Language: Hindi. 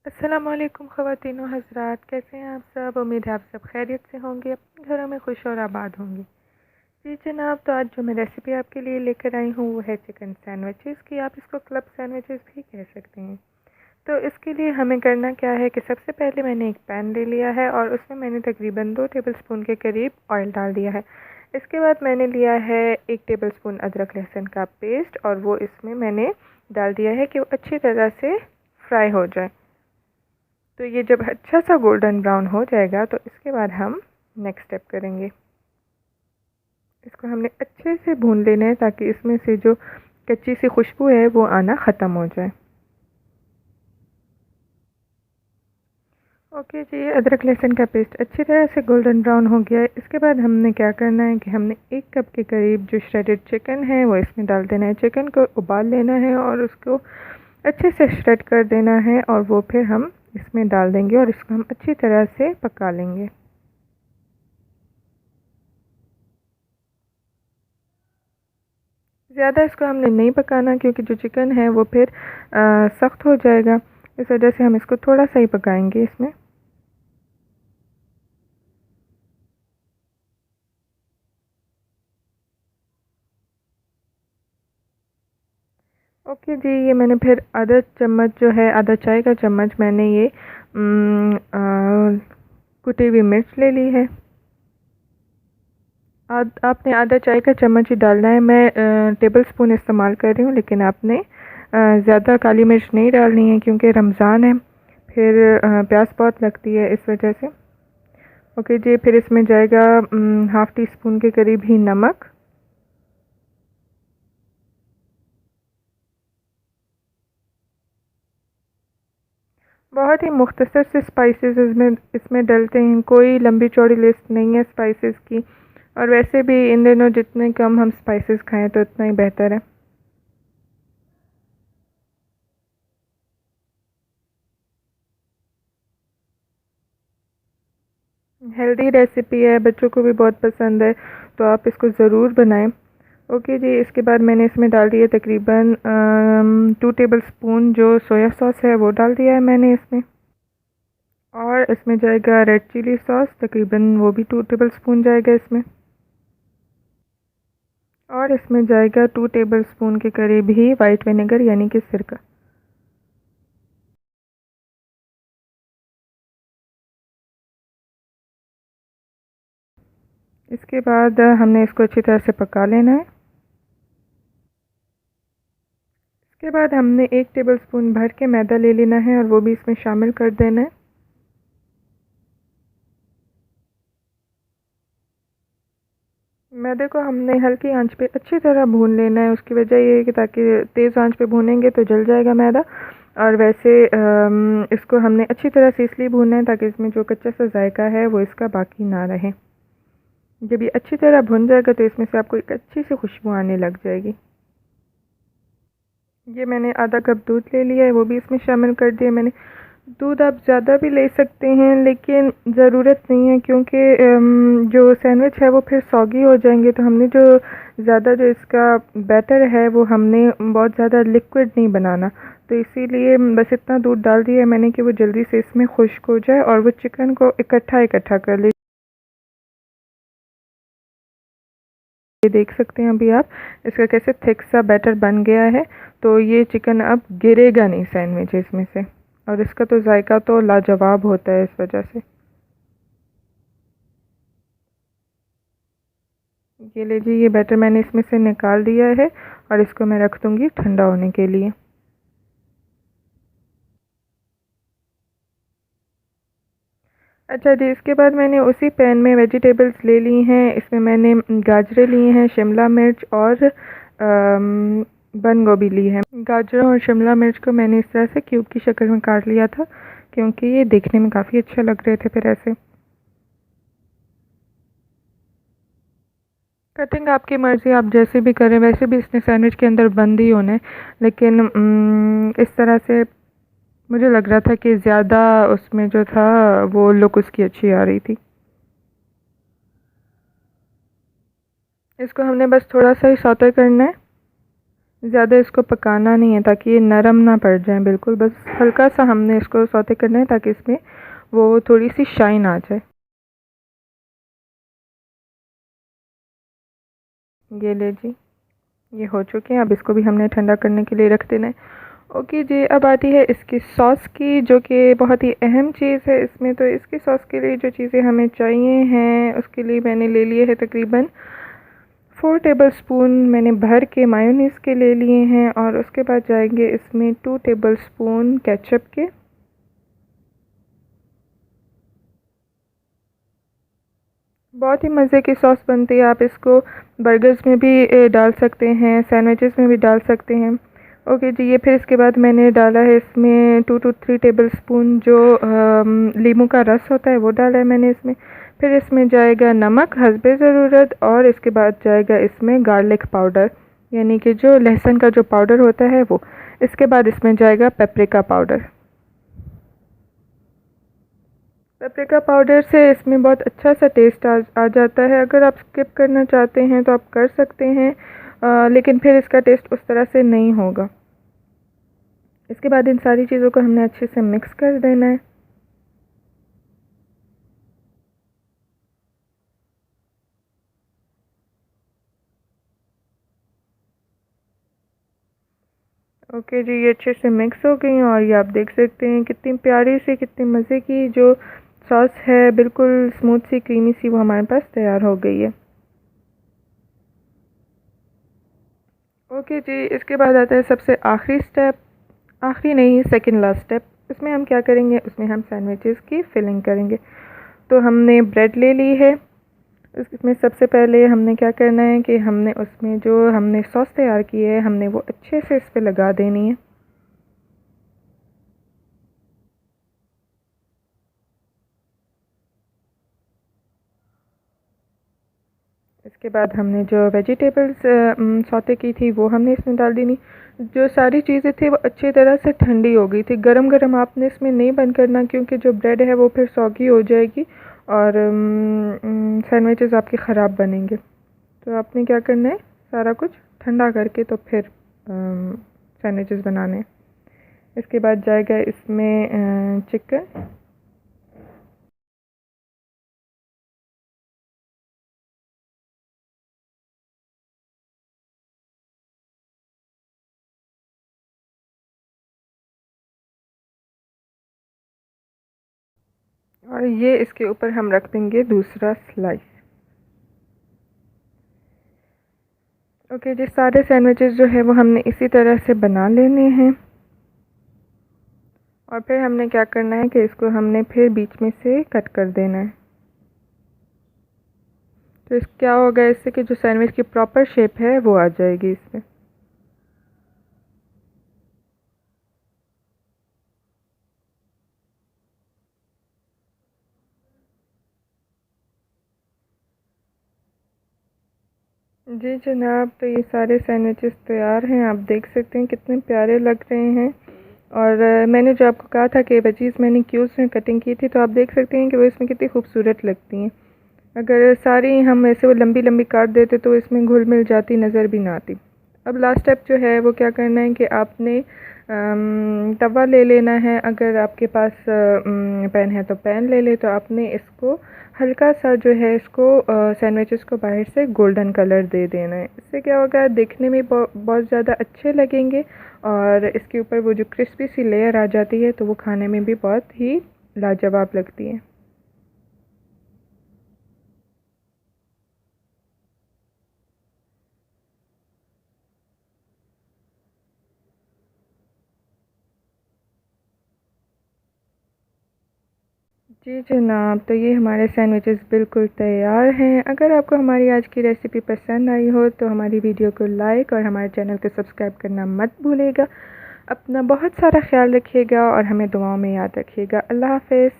अस्सलाम वालेकुम ख़वातीन व हज़रात, कैसे हैं आप सब। उम्मीद है आप सब खैरियत से होंगे, अपने घरों में खुश और आबाद होंगे। जी जनाब, तो आज जो मैं रेसिपी आपके लिए लेकर आई हूँ वो है चिकन सैंडविचेस की। आप इसको क्लब सैंडविचेस भी कह सकते हैं। तो इसके लिए हमें करना क्या है कि सबसे पहले मैंने एक पैन ले लिया है और उसमें मैंने तकरीबन 2 टेबलस्पून के करीब ऑयल डाल दिया है। इसके बाद मैंने लिया है 1 टेबलस्पून अदरक लहसुन का पेस्ट और वो इसमें मैंने डाल दिया है कि वो अच्छी तरह से फ्राई हो जाए। तो ये जब अच्छा सा गोल्डन ब्राउन हो जाएगा तो इसके बाद हम नेक्स्ट स्टेप करेंगे। इसको हमने अच्छे से भून लेना है ताकि इसमें से जो कच्ची सी खुशबू है वो आना ख़त्म हो जाए। ओके जी, अदरक लहसुन का पेस्ट अच्छी तरह से गोल्डन ब्राउन हो गया है। इसके बाद हमने क्या करना है कि हमने 1 कप के करीब जो श्रेडेड चिकन है वो इसमें डाल देना है। चिकन को उबाल लेना है और उसको अच्छे से श्रेड कर देना है और वो फिर हम इसमें डाल देंगे और इसको हम अच्छी तरह से पका लेंगे। ज़्यादा इसको हमने नहीं पकाना क्योंकि जो चिकन है वो फिर सख्त हो जाएगा। इस वजह से हम इसको थोड़ा सा ही पकाएंगे इसमें। ओके जी, ये मैंने फिर आधा चम्मच जो है, आधा चाय का चम्मच मैंने ये कुटी हुई मिर्च ले ली है। आपने आधा चाय का चम्मच ही डालना है। मैं टेबल स्पून इस्तेमाल कर रही हूँ, लेकिन आपने ज़्यादा काली मिर्च नहीं डालनी है क्योंकि रमज़ान है, फिर प्यास बहुत लगती है इस वजह से। ओके जी, फिर इसमें जाएगा हाफ़ टी स्पून के करीब ही नमक। बहुत ही मुख्तसर से स्पाइसेस इसमें इसमें डलते हैं, कोई लंबी चौड़ी लिस्ट नहीं है स्पाइसेस की। और वैसे भी इन दिनों जितने कम हम स्पाइसेस खाएं तो उतना ही बेहतर है। हेल्दी रेसिपी है, बच्चों को भी बहुत पसंद है, तो आप इसको ज़रूर बनाएं। ओके जी, इसके बाद मैंने इसमें डाल दिया तकरीबन 2 टेबल स्पून जो सोया सॉस है वो डाल दिया है मैंने इसमें। और इसमें जाएगा रेड चिली सॉस, तकरीबन वो भी 2 टेबल स्पून जाएगा इसमें। और इसमें जाएगा 2 टेबल स्पून के करीब ही वाइट विनेगर यानी कि सिरका। इसके बाद हमने इसको अच्छी तरह से पका लेना है। इसके बाद हमने 1 टेबल स्पून भर के मैदा ले लेना है और वो भी इसमें शामिल कर देना है। मैदे को हमने हल्की आंच पे अच्छी तरह भून लेना है। उसकी वजह ये है कि ताकि तेज़ आंच पे भूनेंगे तो जल जाएगा मैदा। और वैसे इसको हमने अच्छी तरह से इसलिए भूनना है ताकि इसमें जो कच्चा सा जायका है वो इसका बाकी ना रहे। जब ये अच्छी तरह भुन जाएगा तो इसमें से आपको एक अच्छी सी खुशबू आने लग जाएगी। ये मैंने आधा कप दूध ले लिया है, वो भी इसमें शामिल कर दिया मैंने। दूध आप ज़्यादा भी ले सकते हैं लेकिन ज़रूरत नहीं है क्योंकि जो सैंडविच है वो फिर सॉगी हो जाएंगे। तो हमने जो ज़्यादा जो इसका बैटर है वो हमने बहुत ज़्यादा लिक्विड नहीं बनाना, तो इसीलिए बस इतना दूध डाल दिया है मैंने कि वो जल्दी से इसमें खुश्क हो जाए और वो चिकन को इकट्ठा इकट्ठा कर ले। ये देख सकते हैं अभी आप इसका कैसे थिक सा बैटर बन गया है। तो ये चिकन अब गिरेगा नहीं सैंडविचेस में से, और इसका तो जायका तो लाजवाब होता है इस वजह से। ये लीजिए, ये बैटर मैंने इसमें से निकाल दिया है और इसको मैं रख दूँगी ठंडा होने के लिए। अच्छा जी, इसके बाद मैंने उसी पैन में वेजिटेबल्स ले ली हैं। इसमें मैंने गाजरें ली हैं, शिमला मिर्च और बंद गोभी ली है। गाजरों और शिमला मिर्च को मैंने इस तरह से क्यूब की शक्ल में काट लिया था क्योंकि ये देखने में काफ़ी अच्छे लग रहे थे। फिर ऐसे कटिंग आपकी मर्ज़ी, आप जैसे भी करें। वैसे भी इसने सैंडविच के अंदर बंद ही होना है, लेकिन इस तरह से मुझे लग रहा था कि ज़्यादा उसमें जो था वो लुक उसकी अच्छी आ रही थी। इसको हमने बस थोड़ा सा ही सौते करना है। ज़्यादा इसको पकाना नहीं है ताकि ये नरम ना पड़ जाए बिल्कुल, बस हल्का सा हमने इसको सौते करना है ताकि इसमें वो थोड़ी सी शाइन आ जाए। ये ले जी, ये हो चुके हैं। अब इसको भी हमने ठंडा करने के लिए रख देना है। ओके जी, अब आती है इसकी सॉस की, जो कि बहुत ही अहम चीज़ है इसमें। तो इसकी सॉस के लिए जो चीज़ें हमें चाहिए हैं उसके लिए मैंने ले लिए है तकरीबन 4 टेबलस्पून मैंने भर के मायोनीज़ के ले लिए हैं। और उसके बाद जाएंगे इसमें 2 टेबलस्पून केचप के। बहुत ही मज़े की सॉस बनती है, आप इसको बर्गर्स में भी डाल सकते हैं, सैंडविचेस में भी डाल सकते हैं। ओके जी, ये फिर इसके बाद मैंने डाला है इसमें 2 to 3 टेबलस्पून जो लीमू का रस होता है वो डाला है मैंने इसमें। फिर इसमें जाएगा नमक हस्बे ज़रूरत, और इसके बाद जाएगा इसमें गार्लिक पाउडर, यानी कि जो लहसुन का जो पाउडर होता है वो। इसके बाद इसमें जाएगा पेपरिका पाउडर। पेपरिका पाउडर से इसमें बहुत अच्छा सा टेस्ट आ जाता है। अगर आप स्किप करना चाहते हैं तो आप कर सकते हैं, लेकिन फिर इसका टेस्ट उस तरह से नहीं होगा। इसके बाद इन सारी चीज़ों को हमने अच्छे से मिक्स कर देना है। ओके जी, ये अच्छे से मिक्स हो गई और ये आप देख सकते हैं कितनी प्यारी सी, कितनी मज़े की जो सॉस है, बिल्कुल स्मूथ सी क्रीमी सी, वो हमारे पास तैयार हो गई है। ओके जी, इसके बाद आता है सबसे आखिरी स्टेप, आखिरी नहीं सेकंड लास्ट स्टेप। इसमें हम क्या करेंगे, उसमें हम सैंडविचेस की फिलिंग करेंगे। तो हमने ब्रेड ले ली है। इसमें सबसे पहले हमने क्या करना है कि हमने उसमें जो हमने सॉस तैयार की है हमने वो अच्छे से इस पे लगा देनी है। इसके बाद हमने जो वेजिटेबल्स सौते की थी वो हमने इसमें डाल देनी। जो सारी चीज़ें थी वो अच्छी तरह से ठंडी हो गई थी। गरम गरम आपने इसमें नहीं बंद करना, क्योंकि जो ब्रेड है वो फिर सौगी हो जाएगी और सैंडविचेस आपके ख़राब बनेंगे। तो आपने क्या करना है, सारा कुछ ठंडा करके तो फिर सैंडविचेस बनाने हैं। इसके बाद जाएगा इसमें चिकन। और ये इसके ऊपर हम रख देंगे दूसरा स्लाइस। ओके जी, सारे सैंडविचेस जो है वो हमने इसी तरह से बना लेने हैं। और फिर हमने क्या करना है कि इसको हमने फिर बीच में से कट कर देना है। तो इस क्या होगा, इससे कि जो सैंडविच की प्रॉपर शेप है वो आ जाएगी इसमें। जी जनाब, तो ये सारे सैंडविचेस तैयार हैं। आप देख सकते हैं कितने प्यारे लग रहे हैं। और मैंने जो आपको कहा था कि वेजीज़ मैंने क्यूब्स में कटिंग की थी, तो आप देख सकते हैं कि वो इसमें कितनी खूबसूरत लगती हैं। अगर सारी हम ऐसे वो लंबी लंबी काट देते तो इसमें घुल मिल जाती, नज़र भी ना आती। अब लास्ट स्टेप जो है वो क्या करना है कि आपने तवा ले लेना है। अगर आपके पास पैन है तो पैन ले ले। तो आपने इसको हल्का सा जो है इसको सैंडविचेस को बाहर से गोल्डन कलर दे देना है। इससे क्या होगा, देखने में बहुत ज़्यादा अच्छे लगेंगे और इसके ऊपर वो जो क्रिस्पी सी लेयर आ जाती है तो वो खाने में भी बहुत ही लाजवाब लगती है। जी जनाब, तो ये हमारे सैंडविचेस बिल्कुल तैयार हैं। अगर आपको हमारी आज की रेसिपी पसंद आई हो तो हमारी वीडियो को लाइक और हमारे चैनल को सब्सक्राइब करना मत भूलिएगा। अपना बहुत सारा ख्याल रखिएगा और हमें दुआओं में याद रखिएगा। अल्लाह हाफ़िज़।